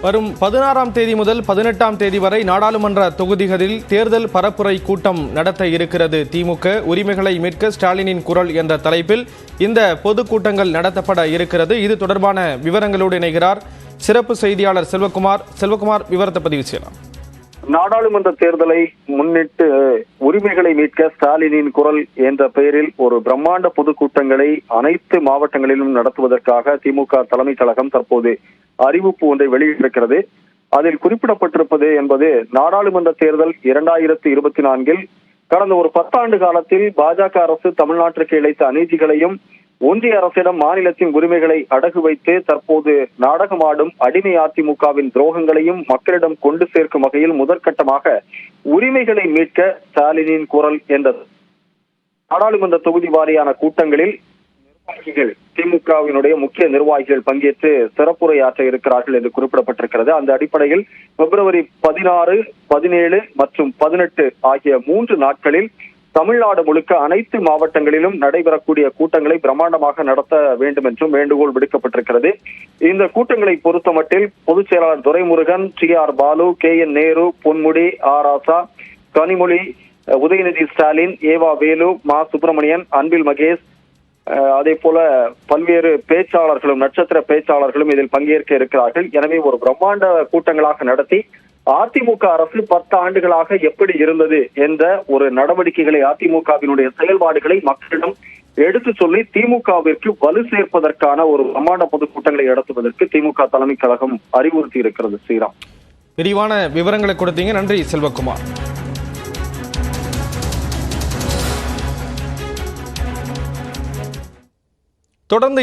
வரும் 16ஆம் தேதி முதல் 18ஆம் தேதி வரை நாடாளுமன்ற தொகுதிகளில் தேர்தல் பரப்புரை கூட்டம் நடத்த இருக்கிறது திமுக. உரிமைகளை மீட்க ஸ்டாலினின் குரல் என்ற தலைப்பில் இந்த பொதுக்கூட்டங்கள் நடத்தப்பட இருக்கிறது. இது தொடர்பான விவரங்களோடு இணைகிறார் சிறப்பு செய்தியாளர் செல்வகுமார். செல்வகுமார், விவரத்தை பதிவு செய்யலாம். நாடாளுமன்ற தேர்தலை முன்னிட்டு உரிமைகளை மீட்க ஸ்டாலினின் குரல் என்ற பெயரில் ஒரு பிரம்மாண்ட பொதுக்கூட்டங்களை அனைத்து மாவட்டங்களிலும் நடத்துவதற்காக திமுக தலைமை கழகம் தற்போது அறிவிப்பு ஒன்றை வெளியிட்டிருக்கிறது. அதில் குறிப்பிடப்பட்டிருப்பது என்பது நாடாளுமன்ற தேர்தல் 2024 கடந்த ஒரு 10 ஆண்டு காலத்தில் பாஜக அரசு தமிழ்நாட்டிற்கு இழைத்த அநீதிகளையும் ஒன்றிய அரசிடம் மாநிலத்தின் உரிமைகளை அடகு வைத்து தற்போது நாடகமாடும் அடிமை அதிமுகவின் துரோகங்களையும் மக்களிடம் கொண்டு சேர்க்கும் வகையில் முதற்கட்டமாக உரிமைகளை மீட்க ஸ்டாலினின் குரல் என்ற நாடாளுமன்ற தொகுதி வாரியான கூட்டங்களில் நிர்வாகிகள் திமுகவினுடைய முக்கிய நிர்வாகிகள் பங்கேற்று சிறப்புரையாற்ற இருக்கிறார்கள் என்று குறிப்பிடப்பட்டிருக்கிறது. அந்த அடிப்படையில் பிப்ரவரி 16, 17 மற்றும் 18 ஆகிய 3 நாட்களில் தமிழ்நாடு முழுக்க அனைத்து மாவட்டங்களிலும் நடைபெறக்கூடிய கூட்டங்களை பிரம்மாண்டமாக நடத்த வேண்டும் என்றும் வேண்டுகோள் விடுக்கப்பட்டிருக்கிறது. இந்த கூட்டங்களை பொறுத்தமட்டில் பொதுச் செயலாளர் துரைமுருகன், TR பாலு, KN நேரு, பொன்முடி, ராசா, கனிமொழி, உதயநிதி ஸ்டாலின், ஏவா வேலு, மா சுப்பிரமணியன், அன்பில் மகேஷ், அதே போல பல்வேறு பேச்சாளர்களும் நட்சத்திர பேச்சாளர்களும் இதில் பங்கேற்க இருக்கிறார்கள். எனவே ஒரு பிரம்மாண்ட கூட்டங்களாக நடத்தி அதிமுக அரசு 10 ஆண்டுகளாக எப்படி இருந்தது என்ற ஒரு நடவடிக்கைகளை அதிமுகவினுடைய செயல்பாடுகளை மக்களிடம் எடுத்து சொல்லி திமுகவிற்கு வலு சேர்ப்பதற்கான ஒரு பிரம்மாண்ட பொதுக்கூட்டங்களை நடத்துவதற்கு திமுக தலைமை கழகம் அறிவுறுத்தி இருக்கிறது. ஸ்ரீராம், விரிவான விவரங்களை கொடுத்தீங்க. நன்றி செல்வகுமார். தொடர்ந்து